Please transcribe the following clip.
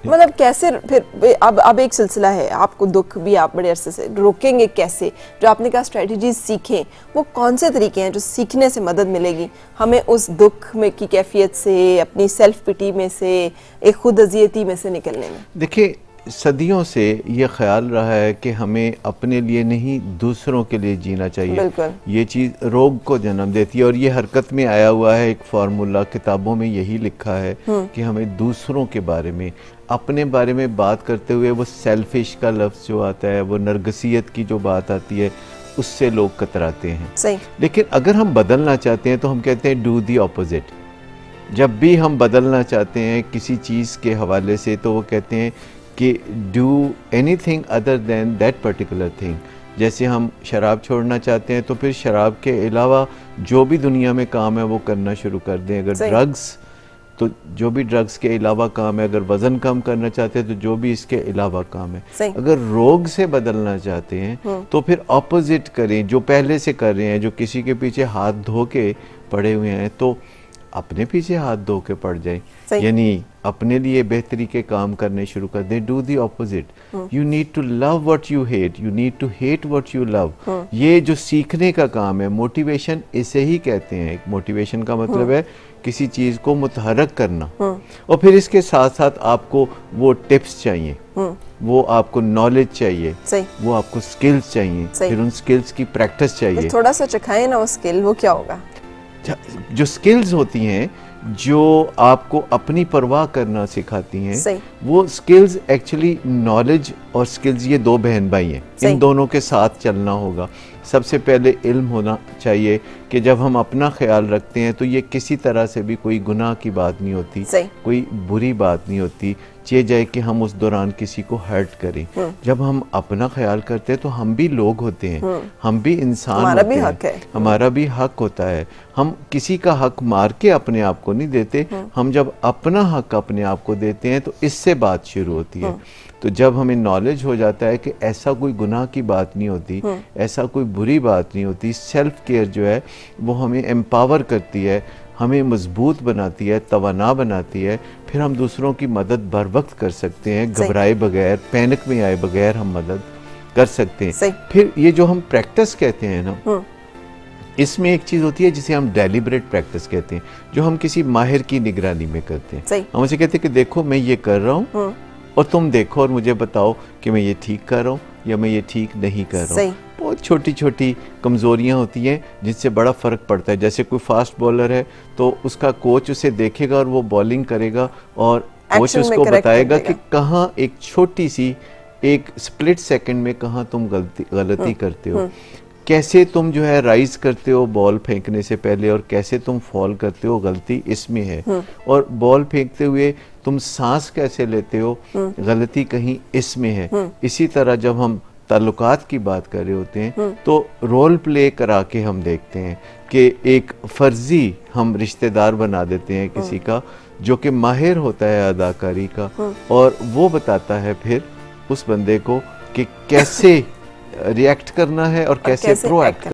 मतलब कैसे फिर अब एक सिलसिला है, आपको दुख भी आप बड़े अरसे से रोकेंगे कैसे? जो आपने कहा स्ट्रेटजीज सीखें, वो कौन से तरीके हैं जो सीखने से मदद मिलेगी हमें उस दुख में की कैफियत से, अपनी सेल्फ पिटी में से, एक खुद अजियती में से निकलने में? देखिए, सदियों से ये ख्याल रहा है कि हमें अपने लिए नहीं दूसरों के लिए जीना चाहिए। ये चीज़ रोग को जन्म देती है और ये हरकत में आया हुआ है एक फार्मूला, किताबों में यही लिखा है कि हमें दूसरों के बारे में, अपने बारे में बात करते हुए वो सेल्फिश का लफ्ज़ जो आता है, वो नरगसियत की जो बात आती है, उससे लोग कतराते हैं। सही। लेकिन अगर हम बदलना चाहते हैं तो हम कहते हैं डू दी ऑपोजिट। जब भी हम बदलना चाहते हैं किसी चीज़ के हवाले से तो वो कहते हैं कि do anything other than that particular thing. जैसे हम शराब छोड़ना चाहते हैं तो फिर शराब के अलावा जो भी दुनिया में काम है वो करना शुरू कर दें। अगर ड्रग्स, तो जो भी ड्रग्स के अलावा काम है। अगर वज़न कम करना चाहते हैं तो जो भी इसके अलावा काम है। अगर रोग से बदलना चाहते हैं तो फिर ऑपोजिट करें, जो पहले से कर रहे हैं। जो किसी के पीछे हाथ धो के पड़े हुए हैं तो अपने पीछे हाथ धो के पड़ जाए, यानी अपने लिए बेहतरी के काम करने शुरू कर दें। Do the opposite. You need to love what you hate, you need to hate what you love. ये जो सीखने का काम है, मोटिवेशन इसे ही कहते हैं। मोटिवेशन का मतलब है किसी चीज़ को मुतहरक करना। और फिर इसके साथ साथ आपको वो टिप्स चाहिए, वो आपको नॉलेज चाहिए, वो आपको स्किल्स चाहिए, फिर उन स्किल्स की प्रैक्टिस चाहिए। थोड़ा सा चखाएं ना वो स्किल, वो क्या होगा? जो स्किल्स होती हैं जो आपको अपनी परवाह करना सिखाती हैं, वो स्किल्स एक्चुअली, नॉलेज और स्किल्स ये दो बहन भाई हैं। इन दोनों के साथ चलना होगा। सबसे पहले इल्म होना चाहिए कि जब हम अपना ख्याल रखते हैं तो ये किसी तरह से भी कोई गुनाह की बात नहीं होती, कोई बुरी बात नहीं होती, चे जाए कि हम उस दौरान किसी को हर्ट करें। जब हम अपना ख्याल करते हैं तो हम भी लोग होते हैं, हम भी इंसान होते हैं, हमारा भी हक होता है। हम किसी का हक मार के अपने आप को नहीं देते, हम जब अपना हक अपने आप को देते हैं तो इससे बात शुरू होती है। तो जब हमें नॉलेज हो जाता है कि ऐसा कोई गुनाह की बात नहीं होती, ऐसा कोई बुरी बात नहीं होती, सेल्फ केयर जो है वो हमें एम्पावर करती है, हमें मजबूत बनाती है, तवाना बनाती है। फिर हम दूसरों की मदद बर वक्त कर सकते हैं, घबराए बगैर, पैनिक में आए बगैर हम मदद कर सकते हैं। फिर ये जो हम प्रैक्टिस कहते हैं ना, इसमें एक चीज़ होती है जिसे हम डेलिब्रेट प्रैक्टिस कहते हैं, जो हम किसी माहिर की निगरानी में करते हैं। हम उसे कहते हैं कि देखो मैं ये कर रहा हूँ और तुम देखो और मुझे बताओ कि मैं ये ठीक कर रहा हूँ या मैं ये ठीक नहीं कर रहा हूँ। बहुत छोटी छोटी कमज़ोरियाँ होती हैं जिनसे बड़ा फ़र्क पड़ता है। जैसे कोई फास्ट बॉलर है तो उसका कोच उसे देखेगा और वो बॉलिंग करेगा और कोच उसको बताएगा कि कहाँ एक छोटी सी, एक स्प्लिट सेकंड में कहाँ तुम गलती करते हो, कैसे तुम जो है राइज करते हो बॉल फेंकने से पहले और कैसे तुम फॉल करते हो, गलती इसमें है। और बॉल फेंकते हुए तुम सांस कैसे लेते हो, गलती कहीं इसमें है। इसी तरह जब हम ताल्लुकात की बात कर रहे होते हैं तो रोल प्ले करा के हम देखते हैं कि एक फर्जी हम रिश्तेदार बना देते हैं किसी का जो कि माहिर होता है अदाकारी का, और वो बताता है फिर उस बंदे को कि कैसे रिएक्ट करना है और कैसे प्रोएक्ट